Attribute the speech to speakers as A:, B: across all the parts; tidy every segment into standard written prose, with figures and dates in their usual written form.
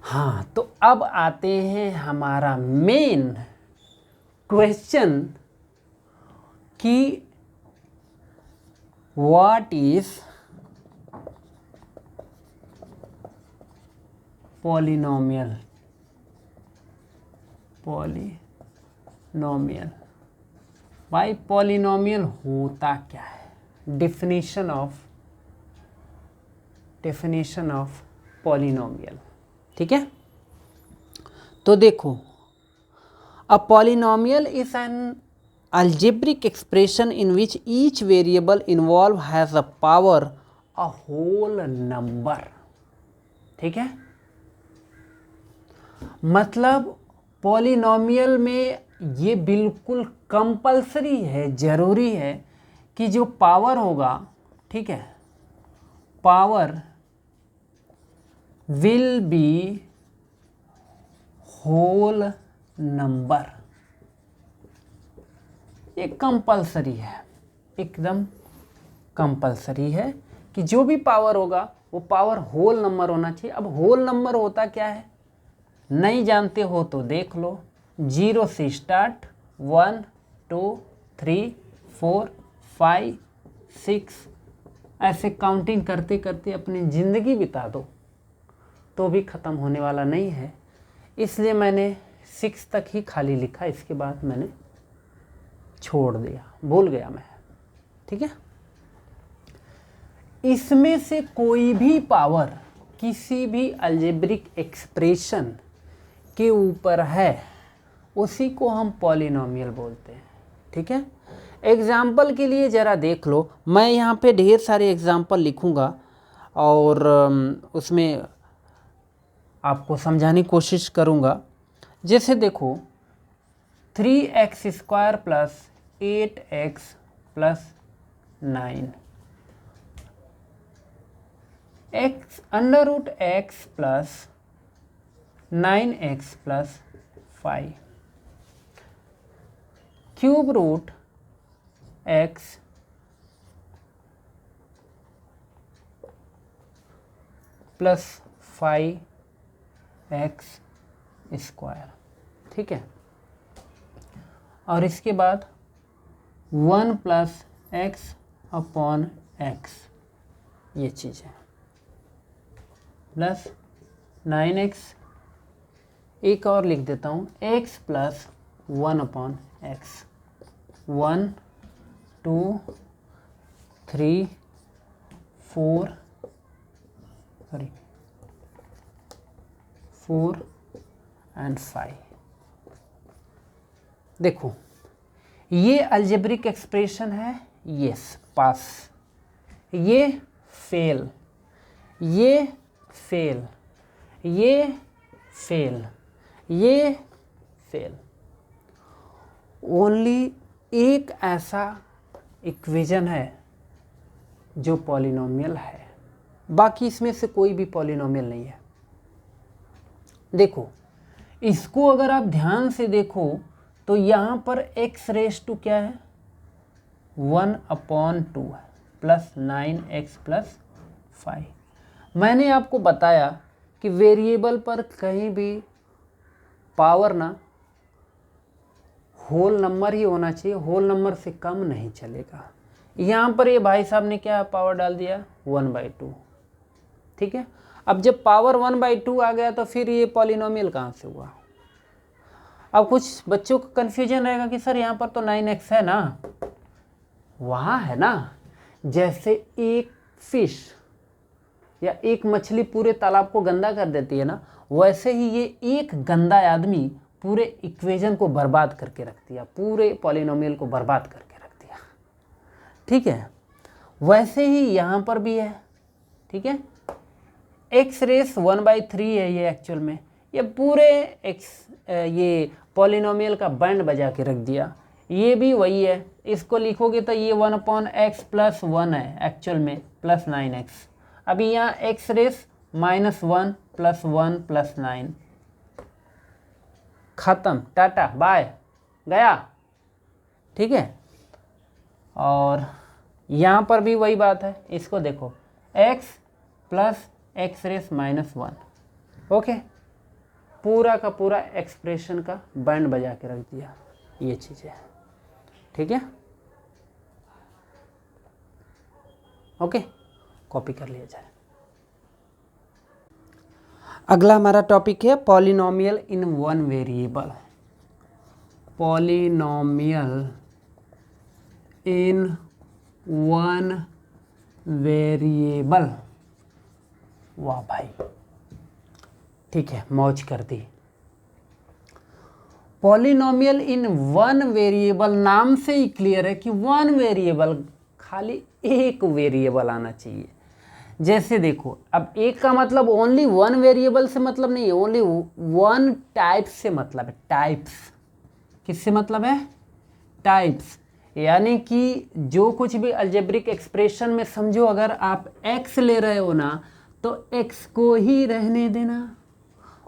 A: हाँ, तो अब आते हैं हमारा मेन क्वेश्चन कि व्हाट इज पॉलिनोमियल। पॉलिनोमियल भाई, पॉलिनोमियल होता क्या है? Definition of polynomial. ठीक है, तो देखो, a polynomial is an algebraic expression in which each variable involved has a power a whole number। ठीक है, मतलब पॉलिनोमियल में ये बिल्कुल कंपलसरी है, जरूरी है कि जो पावर होगा, ठीक है, power will be whole number. ये कंपलसरी है, एकदम कंपलसरी है कि जो भी पावर होगा वो पावर होल नंबर होना चाहिए। अब होल नंबर होता क्या है, नहीं जानते हो तो देख लो। 0 से स्टार्ट, 1 2 3 4 5 6, ऐसे काउंटिंग करते करते अपनी ज़िंदगी बिता दो तो भी ख़त्म होने वाला नहीं है। इसलिए मैंने 6 तक ही खाली लिखा, इसके बाद मैंने छोड़ दिया, भूल गया मैं। ठीक है, इसमें से कोई भी पावर किसी भी अलजेब्रिक एक्सप्रेशन के ऊपर है, उसी को हम पॉलिनोमियल बोलते हैं। ठीक है, एग्जाम्पल के लिए ज़रा देख लो, मैं यहाँ पे ढेर सारे एग्जाम्पल लिखूँगा और उसमें आपको समझाने की कोशिश करूँगा। जैसे देखो, 3x² + 8x + 9, x √x + 9x + 5, cube root x + 5x²। ठीक है, और इसके बाद 1 + x/x, ये चीज़ है, प्लस 9x, एक और लिख देता हूँ, x + 1/x, 1 2 3 4 एंड 5। देखो, ये अलजेब्रिक एक्सप्रेशन है, यस पास, ये फेल, ये फेल, ये फेल, ये फेल। ओनली एक ऐसा इक्वेशन है जो पॉलिनोमियल है, बाकी इसमें से कोई भी पॉलिनोमियल नहीं है। देखो, इसको अगर आप ध्यान से देखो तो यहाँ पर x⁻² क्या है, 1/2 है, प्लस 9x + 5। मैंने आपको बताया कि वेरिएबल पर कहीं भी पावर ना होल नंबर ही होना चाहिए, होल नंबर से कम नहीं चलेगा। यहाँ पर ये भाई साहब ने क्या पावर डाल दिया, 1/2। ठीक है, अब जब पावर 1/2 आ गया तो फिर ये पॉलिनोमियल कहाँ से हुआ? अब कुछ बच्चों को कन्फ्यूजन रहेगा कि सर यहाँ पर तो 9x है ना, वहाँ है ना। जैसे एक फिश या एक मछली पूरे तालाब को गंदा कर देती है ना, वैसे ही ये एक गंदा आदमी पूरे इक्वेशन को बर्बाद करके रख दिया, पूरे पॉलिनोमियल को बर्बाद करके रख दिया। ठीक है, वैसे ही यहाँ पर भी है। ठीक है, x⁻1/3 है ये एक्चुअल में, ये पूरे ये पॉलिनोमियल का बैंड बजा के रख दिया। ये भी वही है, इसको लिखोगे तो ये 1/x + 1 है एक्चुअल में, प्लस 9x। अभी यहाँ x⁻⁻1 + 1 + 9, ख़त्म, टाटा बाय, गया। ठीक है, और यहाँ पर भी वही बात है, इसको देखो, x + x⁻⁻1। ओके, का पूरा एक्सप्रेशन का बैंड बजा के रख दिया, ये चीज़ें, ठीक है। ओके, कॉपी कर लिया जाए। अगला हमारा टॉपिक है polynomial in one variable. Polynomial in one variable, वाह भाई, ठीक है, मौज कर दी। पॉलिनोमियल इन वन वेरिएबल, नाम से ही क्लियर है कि वन वेरिएबल, खाली एक वेरिएबल आना चाहिए। जैसे देखो, अब एक का मतलब ओनली वन वेरिएबल से मतलब नहीं है, ओनली वन टाइप से मतलब है। टाइप्स, किससे मतलब है? टाइप्स, यानी कि जो कुछ भी अलजेब्रिक एक्सप्रेशन में समझो, अगर आप x ले रहे हो ना तो x को ही रहने देना,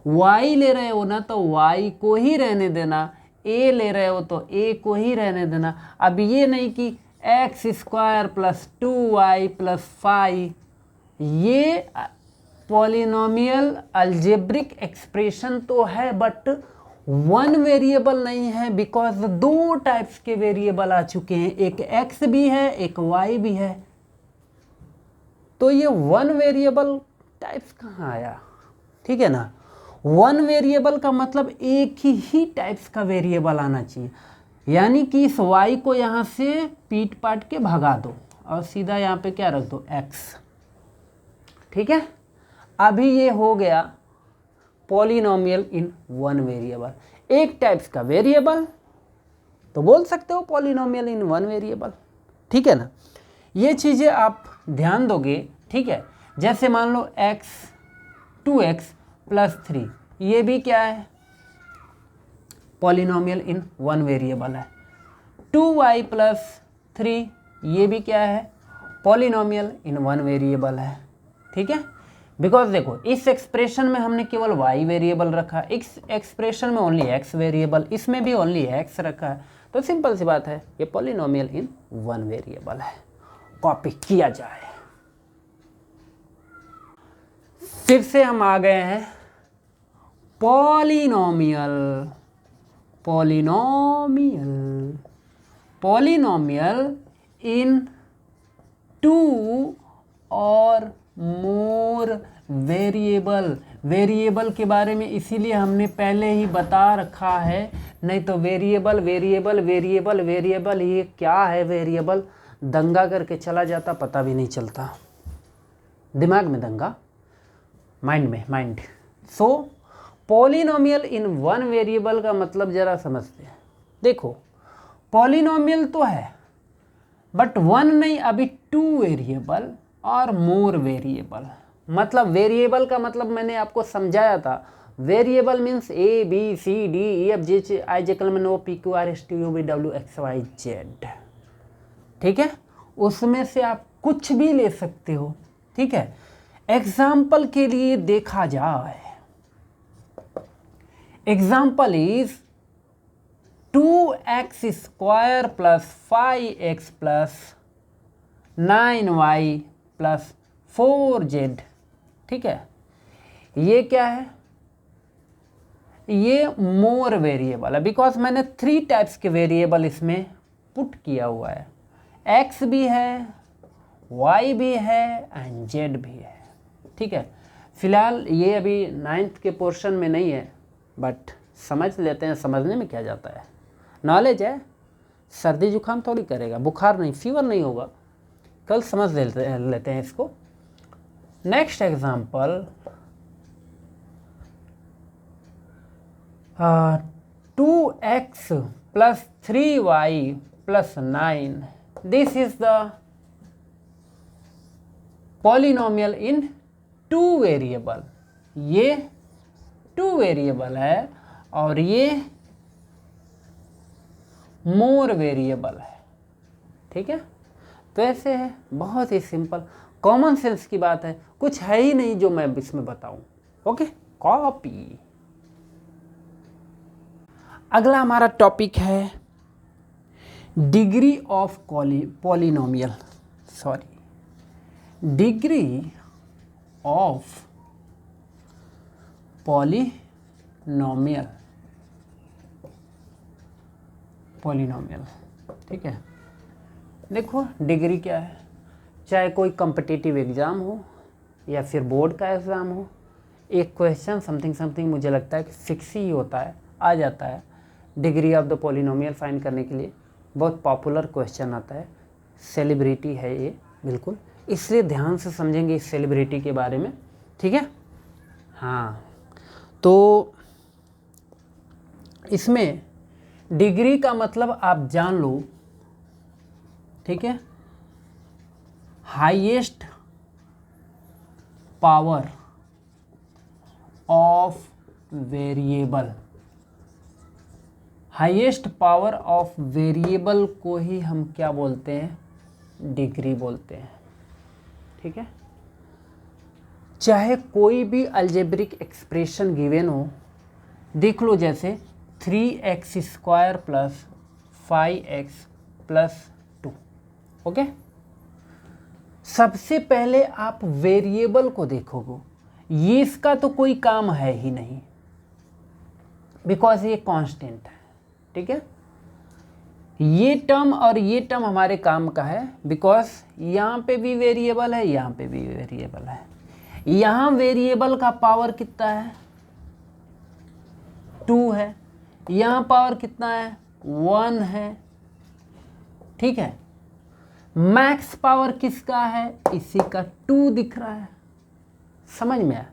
A: y ले रहे हो ना तो y को ही रहने देना, a ले रहे हो तो a को ही रहने देना। अब ये नहीं कि x square plus 2y plus 5, ये पॉलिनोमियल अलजेब्रिक एक्सप्रेशन तो है बट वन वेरिएबल नहीं है, बिकॉज दो टाइप्स के वेरिएबल आ चुके हैं, एक x भी है एक y भी है। तो ये वन वेरिएबल टाइप्स कहाँ आया? ठीक है ना, वन वेरिएबल का मतलब एक ही टाइप्स का वेरिएबल आना चाहिए, यानी कि इस y को यहाँ से पीट पाट के भगा दो और सीधा यहाँ पे क्या रख दो? x, ठीक है। अभी ये हो गया पॉलिनोमियल इन वन वेरिएबल, एक टाइप्स का वेरिएबल, तो बोल सकते हो पॉलिनोमियल इन वन वेरिएबल, ठीक है ना। ये चीज़ें आप ध्यान दोगे, ठीक है। जैसे मान लो x 2x प्लस 3, ये भी क्या है? पॉलिनोमियल इन वन वेरिएबल है। 2y प्लस 3, ये भी क्या है? पॉलिनोमियल इन वन वेरिएबल है, ठीक है। बिकॉज देखो, इस एक्सप्रेशन में हमने केवल y वेरिएबल रखा, इस एक्सप्रेशन में ओनली x वेरिएबल, इसमें भी ओनली x रखा है, तो सिंपल सी बात है, ये पॉलिनोमियल इन वन वेरिएबल है। कॉपी किया जाए। फिर से हम आ गए हैं polynomial, polynomial, polynomial in two और मोर वेरिएबल। वेरिएबल के बारे में इसीलिए हमने पहले ही बता रखा है, नहीं तो वेरिएबल वेरिएबल वेरिएबल वेरिएबल, ये क्या है वेरिएबल, दंगा करके चला जाता, पता भी नहीं चलता, दिमाग में दंगा, माइंड में mind. So polynomial in one variable का मतलब जरा समझते हैं। देखो, पॉलिनोमियल तो है बट वन नहीं, अभी टू वेरिएबल और मोर वेरिएबल। मतलब वेरिएबल का मतलब मैंने आपको समझाया था, variable means A B C D E F G I J L M N O P Q R S T U V W X Y Z, ठीक है। उसमें से आप कुछ भी ले सकते हो, ठीक है। एग्जाम्पल के लिए देखा जाए, example is 2x square plus 5x plus 9y plus 4z, ठीक है। ये क्या है? ये मोर वेरिएबल है, बिकॉज मैंने 3 टाइप्स के वेरिएबल इसमें पुट किया हुआ है, x भी है, y भी है एंड z भी है, ठीक है। फिलहाल ये अभी 9th के पोर्शन में नहीं है, बट समझ लेते हैं, समझने में क्या जाता है, नॉलेज है, सर्दी जुकाम थोड़ी करेगा, बुखार नहीं, फीवर नहीं होगा, कल समझ लेते हैं इसको। Next example, 2x plus 3y plus 9, this is the polynomial in two variable. ये टू वेरिएबल है और ये मोर वेरिएबल है, ठीक है। तो ऐसे है, बहुत ही सिंपल, कॉमन सेंस की बात है, कुछ है ही नहीं जो मैं इसमें बताऊं। Okay, copy. अगला हमारा टॉपिक है degree of polynomial, sorry, degree of polynomial polynomial, polynomial, ठीक है। देखो डिग्री क्या है, चाहे कोई कॉम्पिटिटिव एग्ज़ाम हो या फिर बोर्ड का एग्ज़ाम हो, एक क्वेश्चन समथिंग समथिंग मुझे लगता है कि फिक्स ही होता है, आ जाता है। Degree of the polynomial find करने के लिए बहुत पॉपुलर क्वेश्चन आता है, सेलिब्रिटी है ये बिल्कुल, इसलिए ध्यान से समझेंगे इस सेलिब्रिटी के बारे में, ठीक है। हाँ, तो इसमें डिग्री का मतलब आप जान लो, ठीक है, highest power of variable, highest power of variable को ही हम क्या बोलते हैं, डिग्री बोलते हैं, ठीक है। चाहे कोई भी अलजेब्रिक एक्सप्रेशन गिवन हो, देख लो जैसे 3x² + 5x + 2, ओके। सबसे पहले आप वेरिएबल को देखोगे, ये इसका तो कोई काम है ही नहीं, बिकॉज ये कांस्टेंट है, ठीक है। ये टर्म और ये टर्म हमारे काम का है, बिकॉज यहाँ पे भी वेरिएबल है, यहाँ पे भी वेरिएबल है। यहाँ वेरिएबल का पावर कितना है, 2 है, यहाँ पावर कितना है, 1 है, ठीक है। मैक्स पावर किसका है, इसी का 2 दिख रहा है, समझ में आया।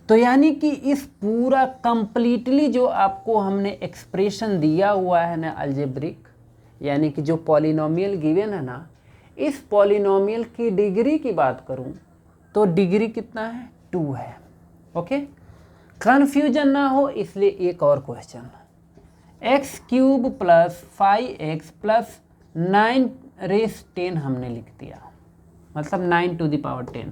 A: तो यानी कि इस पूरा कंप्लीटली जो आपको हमने एक्सप्रेशन दिया हुआ है ना अलजेब्रिक, यानी कि जो पॉलिनोमियल गिवन है ना, इस पॉलिनोमियल की डिग्री की बात करूं तो डिग्री कितना है, 2 है, ओके। कन्फ्यूजन ना हो इसलिए एक और क्वेश्चन, x³ + 5x + 9^10 हमने लिख दिया, मतलब 9^10।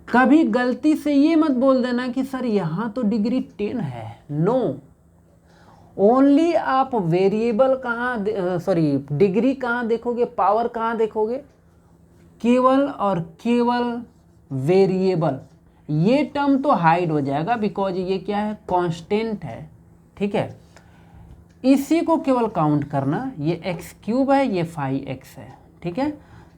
A: कभी गलती से ये मत बोल देना कि सर यहाँ तो डिग्री 10 है, नो, ओनली आप वेरिएबल कहाँ डिग्री कहाँ देखोगे, पावर कहाँ देखोगे, केवल और केवल वेरिएबल। ये टर्म तो हाइड हो जाएगा बिकॉज ये क्या है, कांस्टेंट है, ठीक है। इसी को केवल काउंट करना, ये x³ है, ये 5x है, ठीक है।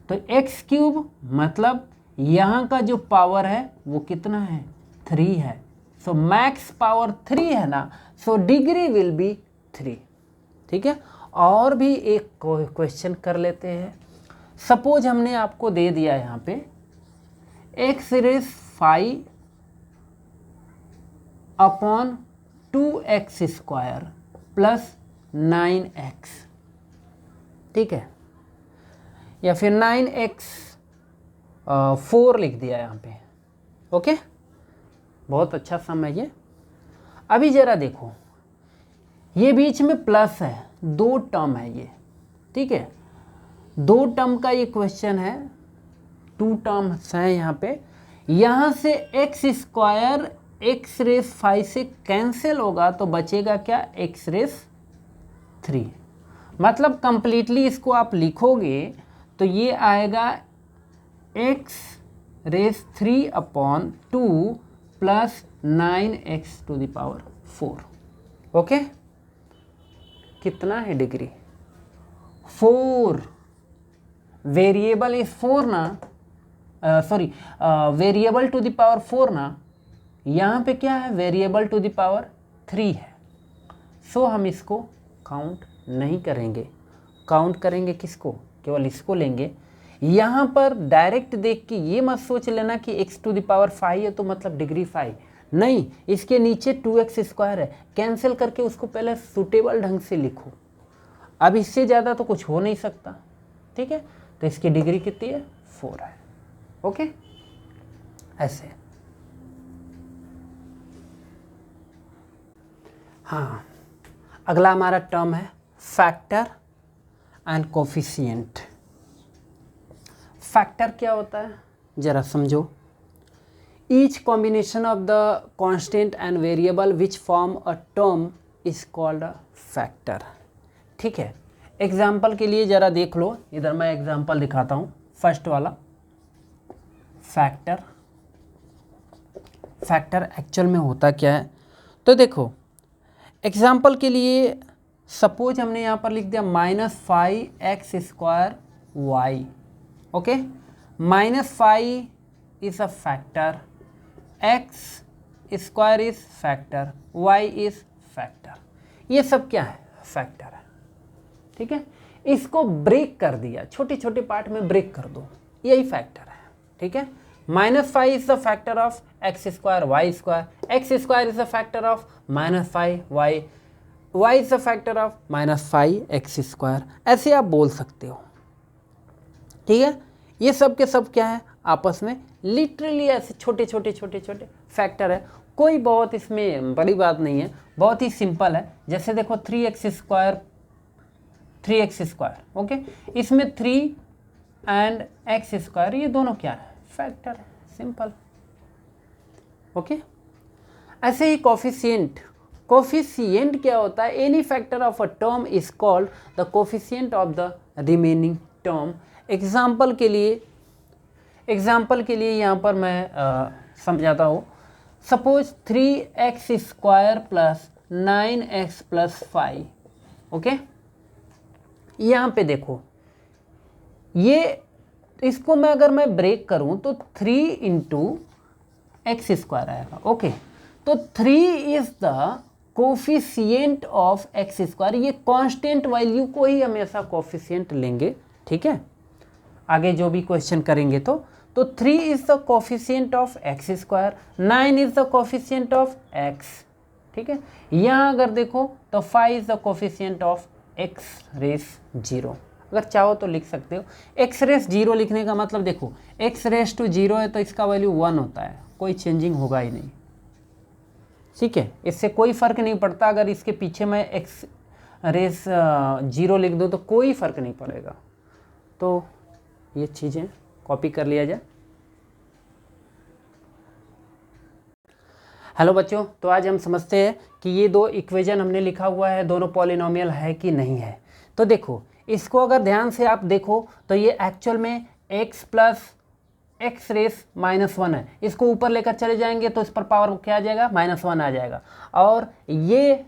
A: तो x³ मतलब यहाँ का जो पावर है वो कितना है, 3 है, सो मैक्स पावर 3 है ना, सो डिग्री विल बी 3, ठीक है। और भी एक क्वेश्चन कर लेते हैं। सपोज हमने आपको दे दिया यहाँ पे x⁵ / 2x² + 9x, ठीक है, या फिर 9x4 लिख दिया यहाँ पे, ओके। बहुत अच्छा सम है ये। अभी जरा देखो, ये बीच में प्लस है, 2 टर्म है ये, ठीक है, 2 टर्म का ये क्वेश्चन है, 2 टर्म्स हैं यहाँ पे। यहाँ से x² x⁵ से कैंसिल होगा तो बचेगा क्या, x⁵, मतलब कंप्लीटली इसको आप लिखोगे तो ये आएगा x⁵ / 2 + 9x⁴, ओके। कितना है डिग्री, 4, वेरिएबल इज 4 ना, वेरिएबल टू द पावर 4 ना, यहाँ पे क्या है, वेरिएबल टू द पावर 3 है, सो हम इसको काउंट नहीं करेंगे। काउंट करेंगे किसको, केवल इसको लेंगे। यहाँ पर डायरेक्ट देख के ये मत सोच लेना कि x⁵ है तो मतलब डिग्री 5, नहीं, इसके नीचे 2x² है, कैंसिल करके उसको पहले सूटेबल ढंग से लिखो। अब इससे ज़्यादा तो कुछ हो नहीं सकता, ठीक है। तो इसकी डिग्री कितनी है, 4 है, ओके, ऐसे। हाँ, अगला हमारा टर्म है फैक्टर एंड कोफिशिएंट। फैक्टर क्या होता है, जरा समझो। Each combination of the constant and variable which form a term is called a factor, ठीक है। एग्जाम्पल के लिए जरा देख लो, इधर मैं एग्जाम्पल दिखाता हूँ। फर्स्ट वाला फैक्टर, फैक्टर एक्चुअल में होता क्या है, तो देखो एग्जाम्पल के लिए सपोज हमने यहाँ पर लिख दिया -5x² y, okay. -5 is a factor, x² is factor, y is factor, ये सब क्या है? फैक्टर है, ठीक है। इसको ब्रेक कर दिया, छोटे छोटे पार्ट में ब्रेक कर दो, यही फैक्टर है, ठीक है। -5 is the factor of x² y², x² is the factor of -5 y is the factor of -5x², ऐसे आप बोल सकते हो, ठीक है। ये सब के सब क्या है? आपस में लिटरली ऐसे छोटे छोटे छोटे छोटे फैक्टर है, कोई बहुत इसमें बड़ी बात नहीं है, बहुत ही सिंपल है। जैसे देखो 3x², ओके, इसमें 3 एंड x², ये दोनों क्या है? फैक्टर है, सिंपल, ओके। ऐसे ही कोफिशिएंट क्या होता है? Any factor of a term is called the coefficient of the remaining term. Example के लिए यहाँ पर मैं समझाता हूँ। Suppose 3x² plus 9x plus 5, okay. यहाँ पे देखो, ये इसको अगर मैं ब्रेक करूँ तो 3 इंटू x² आएगा, ओके। तो 3 is the coefficient of x², ये कांस्टेंट वैल्यू को ही हमेशा कोफिशिएंट लेंगे, ठीक है। आगे जो भी क्वेश्चन करेंगे तो 3 is the coefficient of x², 9 is the coefficient of x, ठीक है। यहाँ अगर देखो तो 5 is the coefficient of x⁻0, अगर चाहो तो लिख सकते हो। x⁻0 लिखने का मतलब देखो x⁻0 है तो इसका वैल्यू 1 होता है, कोई चेंजिंग होगा ही नहीं, ठीक है। इससे कोई फ़र्क नहीं पड़ता, अगर इसके पीछे मैं x⁻0 लिख दूँ तो कोई फ़र्क नहीं पड़ेगा। तो ये चीज़ें कॉपी कर लिया जाए। हेलो बच्चों, तो आज हम समझते हैं कि ये दो इक्वेशन हमने लिखा हुआ है, दोनों पॉलिनोमियल है कि नहीं है। तो देखो इसको अगर ध्यान से आप देखो तो ये एक्चुअल में x प्लस x⁻1 है, इसको ऊपर लेकर चले जाएंगे तो इस पर पावर क्या आ जाएगा? -1 आ जाएगा। और ये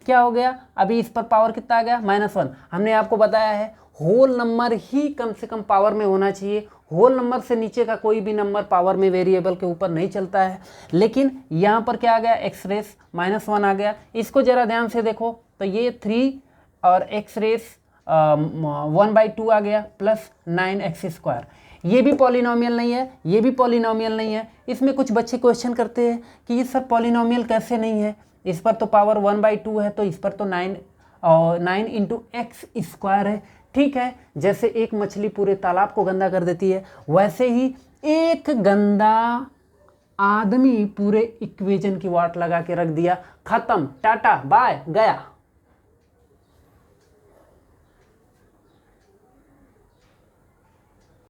A: क्या हो गया? अभी इस पर पावर कितना आ गया? -1। हमने आपको बताया है होल नंबर ही कम से कम पावर में होना चाहिए, होल नंबर से नीचे का कोई भी नंबर पावर में वेरिएबल के ऊपर नहीं चलता है। लेकिन यहाँ पर क्या आ गया? x⁻1 आ गया। इसको ज़रा ध्यान से देखो तो ये 3 और x⁻1/2 आ गया प्लस 9x², ये भी पॉलिनोमियल नहीं है, ये भी पॉलिनोमियल नहीं है। इसमें कुछ बच्चे क्वेश्चन करते हैं कि ये सब पॉलिनोमियल कैसे नहीं है, इस पर तो पावर 1/2 है तो इस पर तो 9 इंटू x² है, ठीक है। जैसे एक मछली पूरे तालाब को गंदा कर देती है, वैसे ही एक गंदा आदमी पूरे इक्वेशन की वाट लगा के रख दिया, खत्म, टाटा बाय, गया।